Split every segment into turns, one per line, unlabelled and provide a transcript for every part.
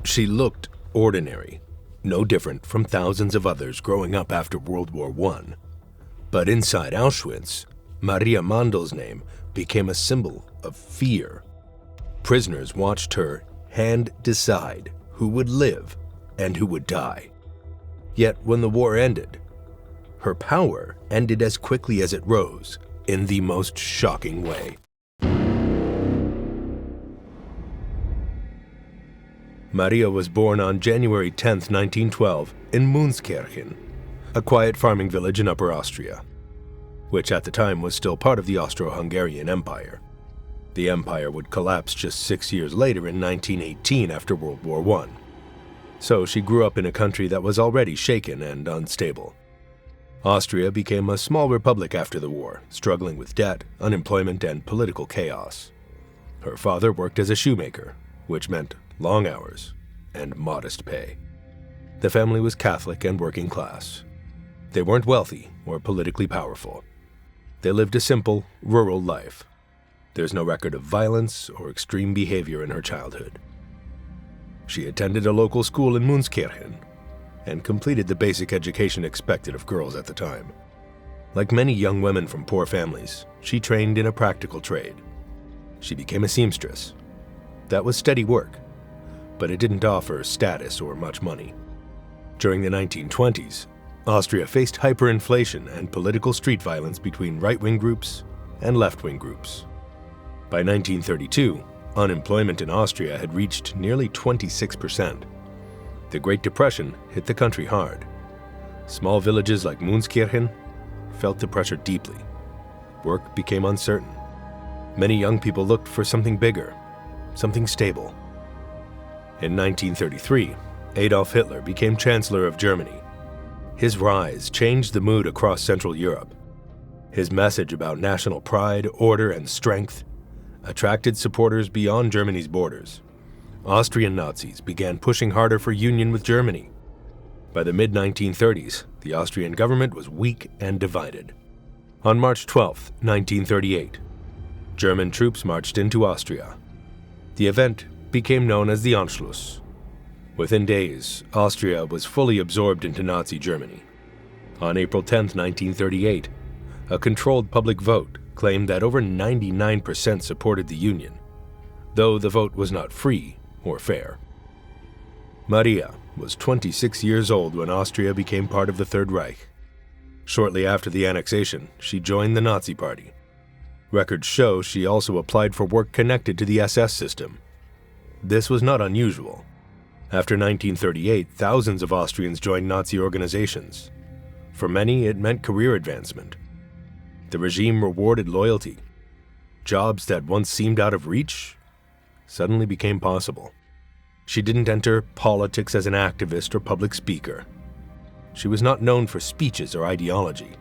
She looked ordinary, no different from thousands of others growing up after World War I. But inside Auschwitz, Maria Mandel's name became a symbol of fear. Prisoners watched her hand decide who would live and who would die. Yet when the war ended, her power ended as quickly as it rose, in the most shocking way. Maria was born on January 10, 1912, in Münskirchen, a quiet farming village in Upper Austria, which at the time was still part of the Austro-Hungarian Empire. The empire would collapse just 6 years later in 1918 after World War I. So she grew up in a country that was already shaken and unstable. Austria became a small republic after the war, struggling with debt, unemployment, and political chaos. Her father worked as a shoemaker, which meant long hours and modest pay. The family was Catholic and working class. They weren't wealthy or politically powerful. They lived a simple, rural life. There's no record of violence or extreme behavior in her childhood. She attended a local school in Münskirchen and completed the basic education expected of girls at the time. Like many young women from poor families, she trained in a practical trade. She became a seamstress. That was steady work, but it didn't offer status or much money. During the 1920s, Austria faced hyperinflation and political street violence between right-wing groups and left-wing groups. By 1932, unemployment in Austria had reached nearly 26%. The Great Depression hit the country hard. Small villages like Münskirchen felt the pressure deeply. Work became uncertain. Many young people looked for something bigger, something stable. In 1933, Adolf Hitler became Chancellor of Germany. His rise changed the mood across Central Europe. His message about national pride, order, and strength attracted supporters beyond Germany's borders. Austrian Nazis began pushing harder for union with Germany. By the mid-1930s, the Austrian government was weak and divided. On March 12, 1938, German troops marched into Austria. The event became known as the Anschluss. Within days, Austria was fully absorbed into Nazi Germany. On April 10, 1938, a controlled public vote claimed that over 99% supported the Union, though the vote was not free or fair. Maria was 26 years old when Austria became part of the Third Reich. Shortly after the annexation, she joined the Nazi Party. Records show she also applied for work connected to the SS system. This was not unusual. After 1938, thousands of Austrians joined Nazi organizations. For many, it meant career advancement. The regime rewarded loyalty. Jobs that once seemed out of reach suddenly became possible. She didn't enter politics as an activist or public speaker. She was not known for speeches or ideology.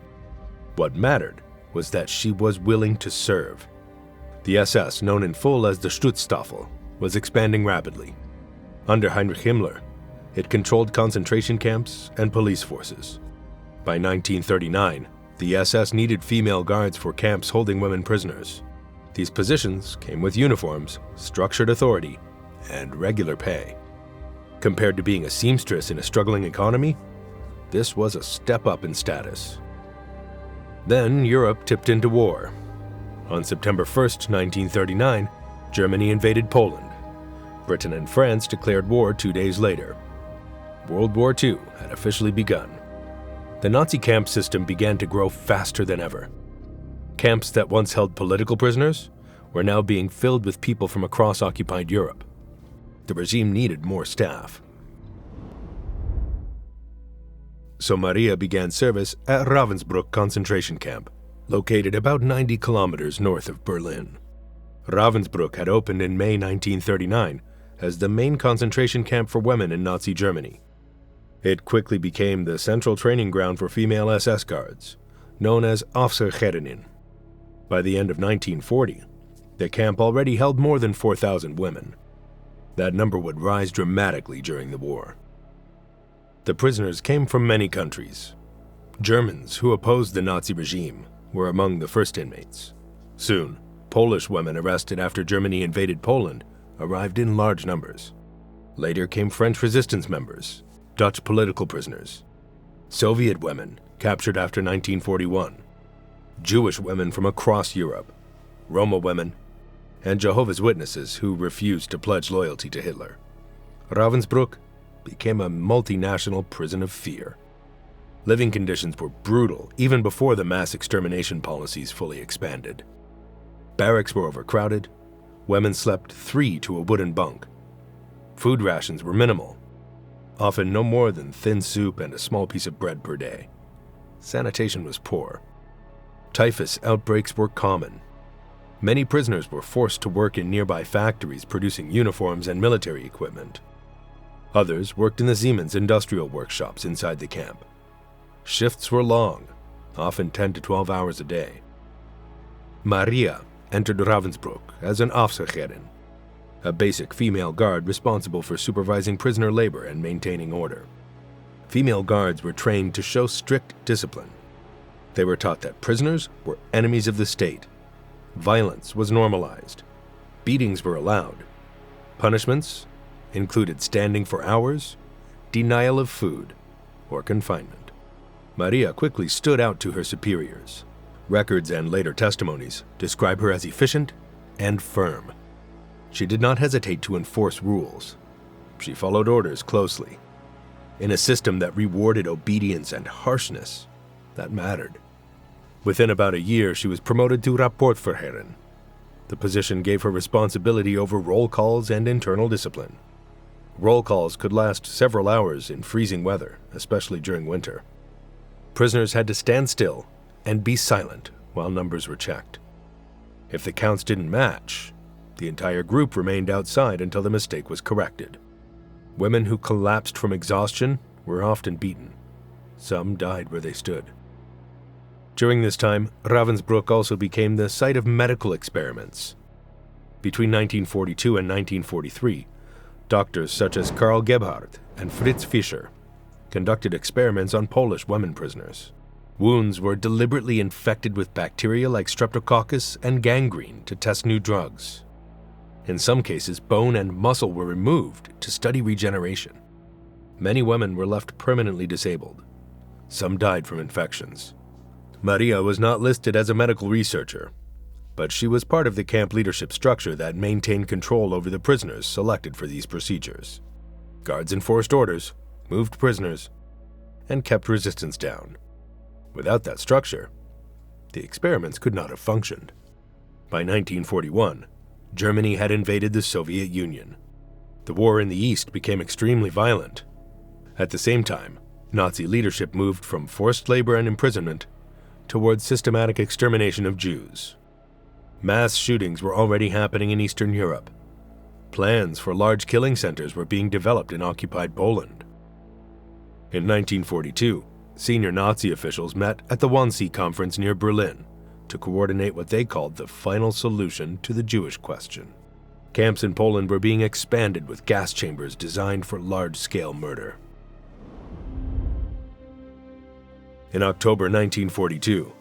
What mattered was that she was willing to serve. The SS, known in full as the Schutzstaffel, was expanding rapidly. Under Heinrich Himmler, it controlled concentration camps and police forces. By 1939, the SS needed female guards for camps holding women prisoners. These positions came with uniforms, structured authority, and regular pay. Compared to being a seamstress in a struggling economy, this was a step up in status. Then Europe tipped into war. On September 1, 1939, Germany invaded Poland. Britain and France declared war 2 days later. World War II had officially begun. The Nazi camp system began to grow faster than ever. Camps that once held political prisoners were now being filled with people from across occupied Europe. The regime needed more staff. So Maria began service at Ravensbrück concentration camp, located about 90 kilometers north of Berlin. Ravensbrück had opened in May 1939 as the main concentration camp for women in Nazi Germany. It quickly became the central training ground for female SS guards, known as Aufseherinnen. By the end of 1940, the camp already held more than 4,000 women. That number would rise dramatically during the war. The prisoners came from many countries. Germans who opposed the Nazi regime were among the first inmates. Soon, Polish women arrested after Germany invaded Poland arrived in large numbers. Later came French resistance members, Dutch political prisoners, Soviet women captured after 1941, Jewish women from across Europe, Roma women, and Jehovah's Witnesses who refused to pledge loyalty to Hitler. Ravensbrück became a multinational prison of fear. Living conditions were brutal even before the mass extermination policies fully expanded. Barracks were overcrowded. Women slept 3 to a wooden bunk. Food rations were minimal, often no more than thin soup and a small piece of bread per day. Sanitation was poor. Typhus outbreaks were common. Many prisoners were forced to work in nearby factories producing uniforms and military equipment. Others worked in the Siemens industrial workshops inside the camp. Shifts were long, often 10 to 12 hours a day. Maria entered Ravensbrück as an Aufseherin, a basic female guard responsible for supervising prisoner labor and maintaining order. Female guards were trained to show strict discipline. They were taught that prisoners were enemies of the state. Violence was normalized. Beatings were allowed. Punishments included standing for hours, denial of food, or confinement. Maria quickly stood out to her superiors. Records and later testimonies describe her as efficient and firm. She did not hesitate to enforce rules. She followed orders closely. In a system that rewarded obedience and harshness, that mattered. Within about a year, she was promoted to Rapportverheerin. The position gave her responsibility over roll calls and internal discipline. Roll calls could last several hours in freezing weather, especially during winter. Prisoners had to stand still and be silent while numbers were checked. If the counts didn't match, the entire group remained outside until the mistake was corrected. Women who collapsed from exhaustion were often beaten. Some died where they stood. During this time, Ravensbrück also became the site of medical experiments. Between 1942 and 1943, doctors such as Karl Gebhardt and Fritz Fischer conducted experiments on Polish women prisoners. Wounds were deliberately infected with bacteria like Streptococcus and gangrene to test new drugs. In some cases, bone and muscle were removed to study regeneration. Many women were left permanently disabled. Some died from infections. Maria was not listed as a medical researcher, but she was part of the camp leadership structure that maintained control over the prisoners selected for these procedures. Guards enforced orders, moved prisoners, and kept resistance down. Without that structure, the experiments could not have functioned. By 1941, Germany had invaded the Soviet Union. The war in the East became extremely violent. At the same time, Nazi leadership moved from forced labor and imprisonment towards systematic extermination of Jews. Mass shootings were already happening in Eastern Europe. Plans for large killing centers were being developed in occupied Poland. In 1942, senior Nazi officials met at the Wannsee Conference near Berlin to coordinate what they called the final solution to the Jewish question. Camps in Poland were being expanded with gas chambers designed for large-scale murder. In October 1942,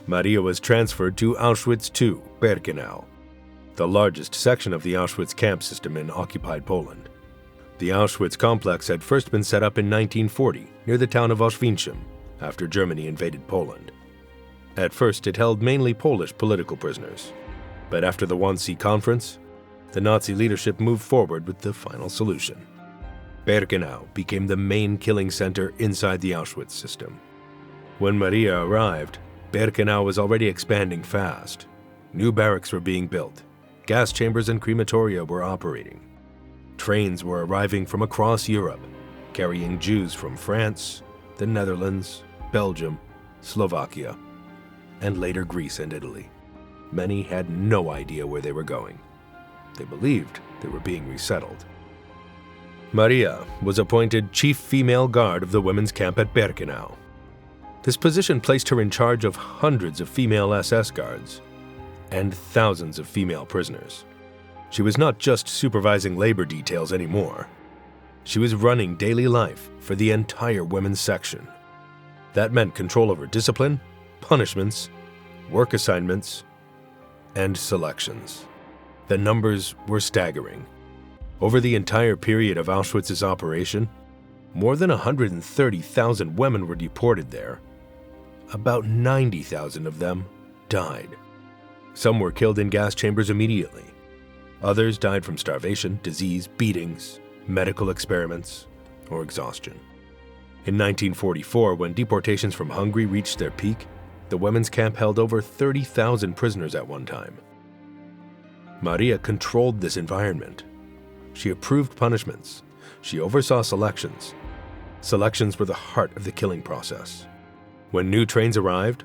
Maria was transferred to Auschwitz II, Birkenau, the largest section of the Auschwitz camp system in occupied Poland. The Auschwitz complex had first been set up in 1940 near the town of Oświęcim after Germany invaded Poland. At first, it held mainly Polish political prisoners, but after the Wannsee Conference, the Nazi leadership moved forward with the final solution. Birkenau became the main killing center inside the Auschwitz system. When Maria arrived, Birkenau was already expanding fast. New barracks were being built. Gas chambers and crematoria were operating. Trains were arriving from across Europe, carrying Jews from France, the Netherlands, Belgium, Slovakia, and later Greece and Italy. Many had no idea where they were going. They believed they were being resettled. Maria was appointed chief female guard of the women's camp at Birkenau. This position placed her in charge of hundreds of female SS guards and thousands of female prisoners. She was not just supervising labor details anymore. She was running daily life for the entire women's section. That meant control over discipline, punishments, work assignments, and selections. The numbers were staggering. Over the entire period of Auschwitz's operation, more than 130,000 women were deported there. About 90,000 of them died. Some were killed in gas chambers immediately. Others died from starvation, disease, beatings, medical experiments, or exhaustion. In 1944, when deportations from Hungary reached their peak, the women's camp held over 30,000 prisoners at one time. Maria controlled this environment. She approved punishments. She oversaw selections. Selections were the heart of the killing process. When new trains arrived,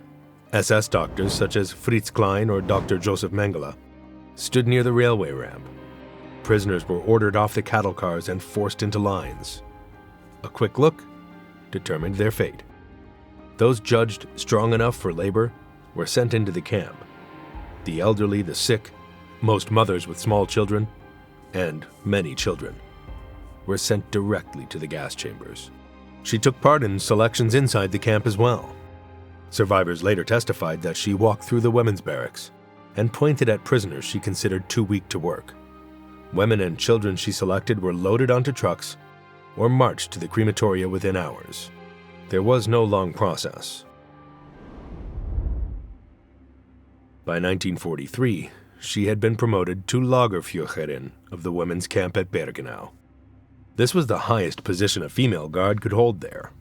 SS doctors such as Fritz Klein or Dr. Joseph Mengele stood near the railway ramp. Prisoners were ordered off the cattle cars and forced into lines. A quick look determined their fate. Those judged strong enough for labor were sent into the camp. The elderly, the sick, most mothers with small children, and many children, were sent directly to the gas chambers. She took part in selections inside the camp as well. Survivors later testified that she walked through the women's barracks and pointed at prisoners she considered too weak to work. Women and children she selected were loaded onto trucks or marched to the crematoria within hours. There was no long process. By 1943, she had been promoted to Lagerführerin of the women's camp at Birkenau. This was the highest position a female guard could hold there.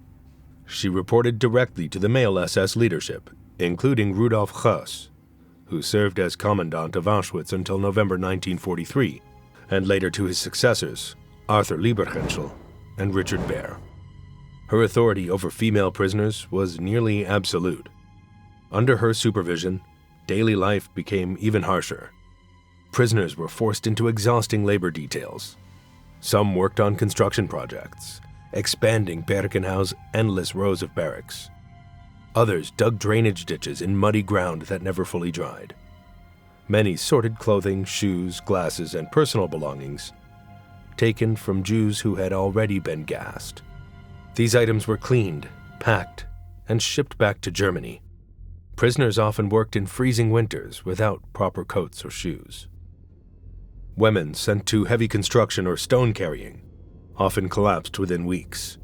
She reported directly to the male SS leadership, including Rudolf Höss, who served as commandant of Auschwitz until November 1943, and later to his successors, Arthur Lieberhenschel and Richard Baer. Her authority over female prisoners was nearly absolute. Under her supervision, daily life became even harsher. Prisoners were forced into exhausting labor details. Some worked on construction projects, expanding Birkenau's endless rows of barracks. Others dug drainage ditches in muddy ground that never fully dried. Many sorted clothing, shoes, glasses, and personal belongings, taken from Jews who had already been gassed. These items were cleaned, packed, and shipped back to Germany. Prisoners often worked in freezing winters without proper coats or shoes. Women sent to heavy construction or stone carrying often collapsed within weeks.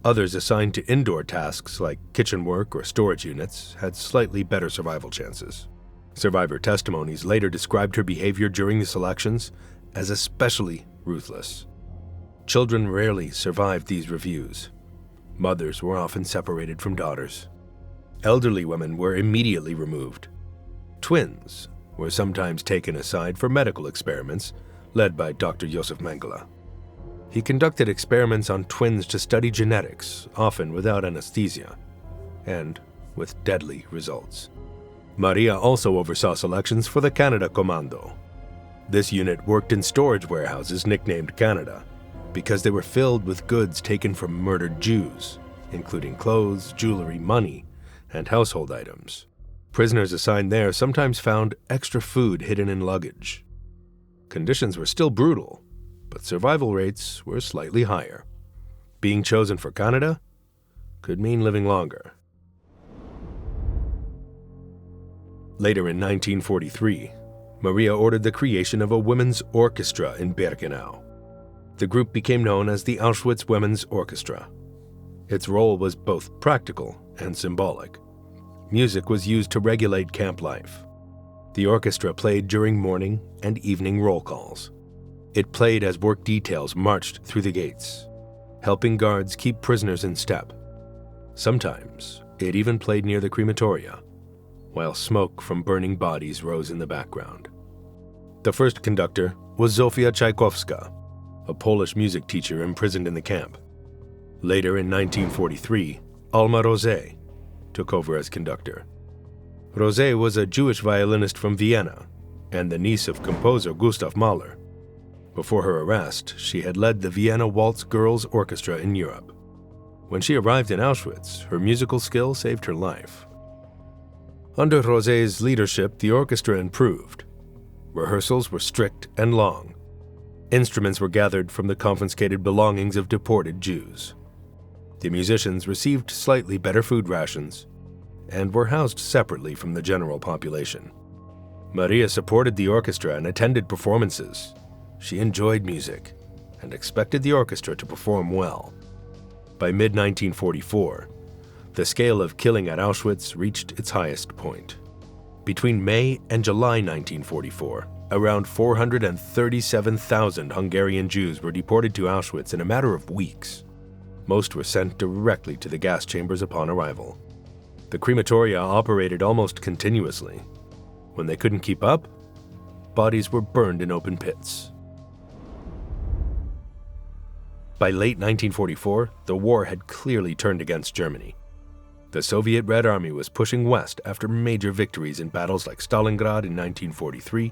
Others assigned to indoor tasks like kitchen work or storage units had slightly better survival chances. Survivor testimonies later described her behavior during the selections as especially ruthless. Children rarely survived these reviews. Mothers were often separated from daughters. Elderly women were immediately removed. Twins were sometimes taken aside for medical experiments led by Dr. Joseph Mengele. He conducted experiments on twins to study genetics, often without anesthesia, and with deadly results. Maria also oversaw selections for the Canada Commando. This unit worked in storage warehouses nicknamed Canada because they were filled with goods taken from murdered Jews, including clothes, jewelry, money, and household items. Prisoners assigned there sometimes found extra food hidden in luggage. Conditions were still brutal, but survival rates were slightly higher. Being chosen for Canada could mean living longer. Later in 1943, Maria ordered the creation of a women's orchestra in Birkenau. The group became known as the Auschwitz Women's Orchestra. Its role was both practical and symbolic. Music was used to regulate camp life. The orchestra played during morning and evening roll calls. It played as work details marched through the gates, helping guards keep prisoners in step. Sometimes it even played near the crematoria, while smoke from burning bodies rose in the background. The first conductor was Zofia Czajkowska, a Polish music teacher imprisoned in the camp. Later in 1943, Alma Rosé took over as conductor. Rosé was a Jewish violinist from Vienna and the niece of composer Gustav Mahler. Before her arrest, she had led the Vienna Waltz Girls Orchestra in Europe. When she arrived in Auschwitz, her musical skill saved her life. Under Rosé's leadership, the orchestra improved. Rehearsals were strict and long. Instruments were gathered from the confiscated belongings of deported Jews. The musicians received slightly better food rations and were housed separately from the general population. Maria supported the orchestra and attended performances, She enjoyed music and expected the orchestra to perform well. By mid-1944, the scale of killing at Auschwitz reached its highest point. Between May and July 1944, around 437,000 Hungarian Jews were deported to Auschwitz in a matter of weeks. Most were sent directly to the gas chambers upon arrival. The crematoria operated almost continuously. When they couldn't keep up, bodies were burned in open pits. By late 1944, the war had clearly turned against Germany. The Soviet Red Army was pushing west after major victories in battles like Stalingrad in 1943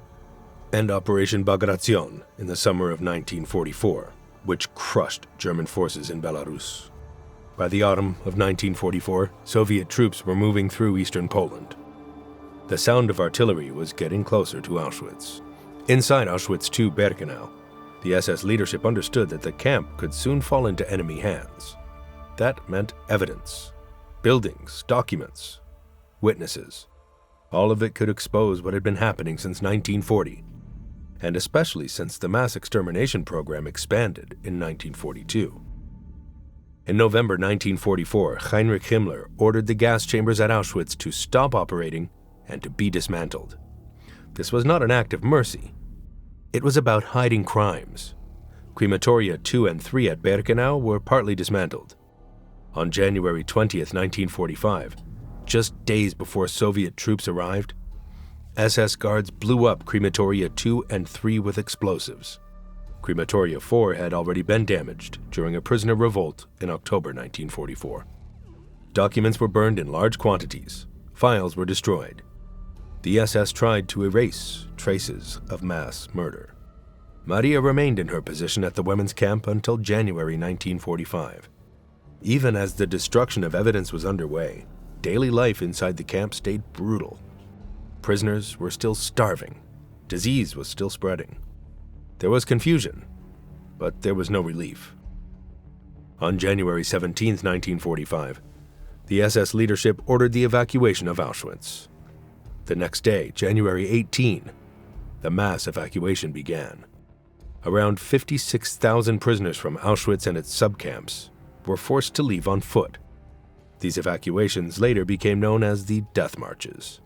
and Operation Bagration in the summer of 1944, which crushed German forces in Belarus. By the autumn of 1944, Soviet troops were moving through eastern Poland. The sound of artillery was getting closer to Auschwitz. Inside Auschwitz II-Birkenau, the SS leadership understood that the camp could soon fall into enemy hands. That meant evidence. Buildings, documents, witnesses. All of it could expose what had been happening since 1940, and especially since the mass extermination program expanded in 1942. In November 1944, Heinrich Himmler ordered the gas chambers at Auschwitz to stop operating and to be dismantled. This was not an act of mercy. It was about hiding crimes. Crematoria 2 and 3 at Birkenau were partly dismantled. On January 20th, 1945, just days before Soviet troops arrived, SS guards blew up Crematoria 2 and 3 with explosives. Crematoria 4 had already been damaged during a prisoner revolt in October 1944. Documents were burned in large quantities. Files were destroyed. The SS tried to erase traces of mass murder. Maria remained in her position at the women's camp until January 1945. Even as the destruction of evidence was underway, daily life inside the camp stayed brutal. Prisoners were still starving. Disease was still spreading. There was confusion, but there was no relief. On January 17, 1945, the SS leadership ordered the evacuation of Auschwitz. The next day, January 18, the mass evacuation began. Around 56,000 prisoners from Auschwitz and its subcamps were forced to leave on foot. These evacuations later became known as the Death Marches.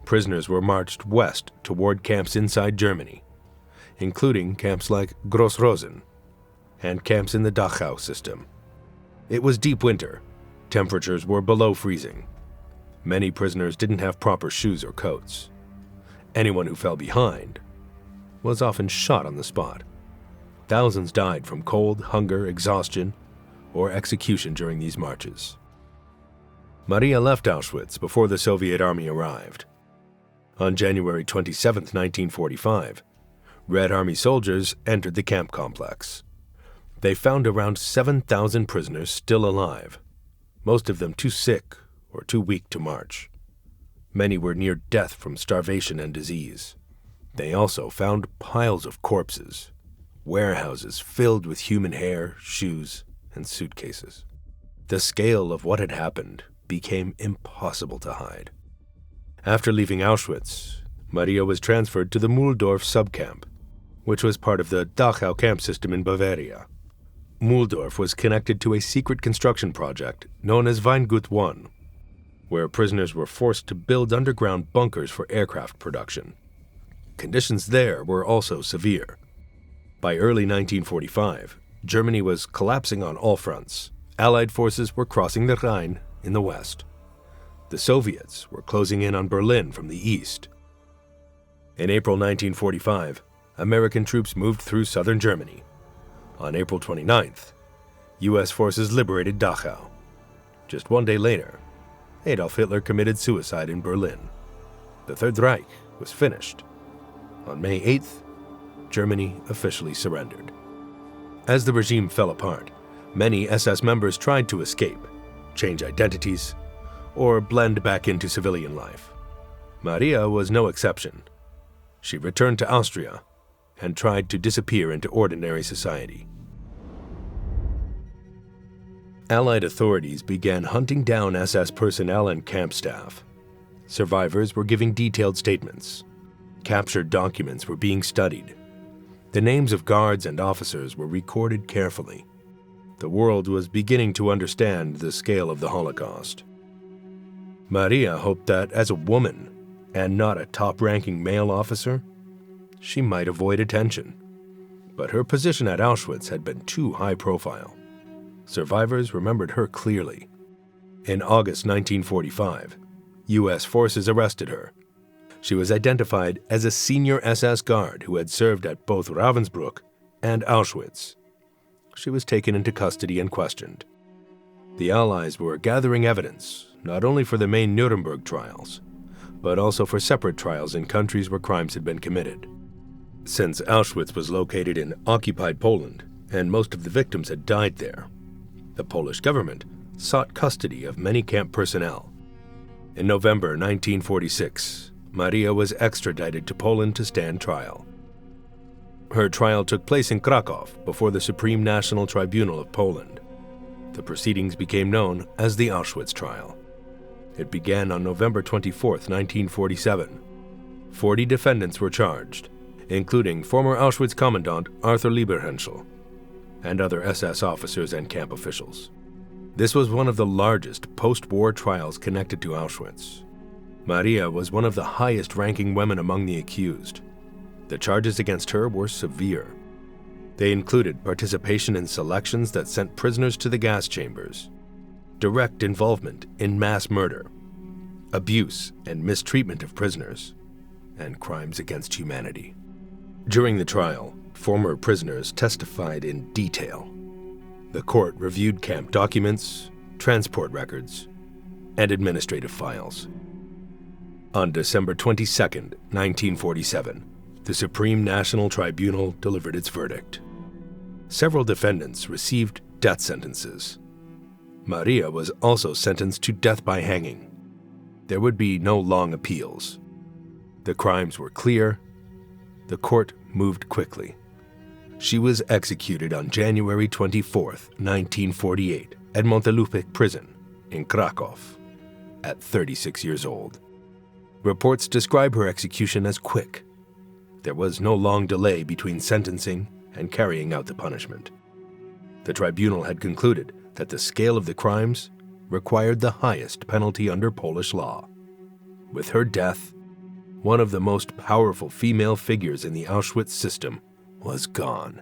Prisoners were marched west toward camps inside Germany, including camps like Gross-Rosen and camps in the Dachau system. It was deep winter. Temperatures were below freezing. Many prisoners didn't have proper shoes or coats. Anyone who fell behind was often shot on the spot. Thousands died from cold, hunger, exhaustion, or execution during these marches. Maria left Auschwitz before the Soviet army arrived. On January 27, 1945, Red Army soldiers entered the camp complex. They found around 7,000 prisoners still alive, most of them too sick or too weak to march. Many were near death from starvation and disease. They also found piles of corpses, warehouses filled with human hair, shoes, and suitcases. The scale of what had happened became impossible to hide. After leaving Auschwitz, Maria was transferred to the Mühldorf subcamp, which was part of the Dachau camp system in Bavaria. Mühldorf was connected to a secret construction project known as Weingut 1, where prisoners were forced to build underground bunkers for aircraft production. Conditions there were also severe. By early 1945, Germany was collapsing on all fronts. Allied forces were crossing the Rhine in the west. The Soviets were closing in on Berlin from the east. In April 1945, American troops moved through southern Germany. On April 29th, U.S. forces liberated Dachau. Just one day later, Adolf Hitler committed suicide in Berlin. The Third Reich was finished. On May 8th, Germany officially surrendered. As the regime fell apart, many SS members tried to escape, change identities, or blend back into civilian life. Maria was no exception. She returned to Austria and tried to disappear into ordinary society. Allied authorities began hunting down SS personnel and camp staff. Survivors were giving detailed statements. Captured documents were being studied. The names of guards and officers were recorded carefully. The world was beginning to understand the scale of the Holocaust. Maria hoped that as a woman, and not a top-ranking male officer, she might avoid attention. But her position at Auschwitz had been too high profile. Survivors remembered her clearly. In August 1945, U.S. forces arrested her. She was identified as a senior SS guard who had served at both Ravensbrück and Auschwitz. She was taken into custody and questioned. The Allies were gathering evidence, not only for the main Nuremberg trials, but also for separate trials in countries where crimes had been committed. Since Auschwitz was located in occupied Poland, and most of the victims had died there, the Polish government sought custody of many camp personnel. In November 1946, Maria was extradited to Poland to stand trial. Her trial took place in Krakow before the Supreme National Tribunal of Poland. The proceedings became known as the Auschwitz trial. It began on November 24, 1947. 40 defendants were charged, including former Auschwitz commandant Arthur Lieberhenschel and other SS officers and camp officials. This was one of the largest post-war trials connected to Auschwitz. Maria was one of the highest-ranking women among the accused. The charges against her were severe. They included participation in selections that sent prisoners to the gas chambers, direct involvement in mass murder, abuse and mistreatment of prisoners, and crimes against humanity. During the trial, former prisoners testified in detail. The court reviewed camp documents, transport records, and administrative files. On December 22, 1947, the Supreme National Tribunal delivered its verdict. Several defendants received death sentences. Maria was also sentenced to death by hanging. There would be no long appeals. The crimes were clear. The court moved quickly. She was executed on January 24, 1948, at Montelupec prison in Krakow, at 36 years old. Reports describe her execution as quick. There was no long delay between sentencing and carrying out the punishment. The tribunal had concluded that the scale of the crimes required the highest penalty under Polish law. With her death, one of the most powerful female figures in the Auschwitz system was gone.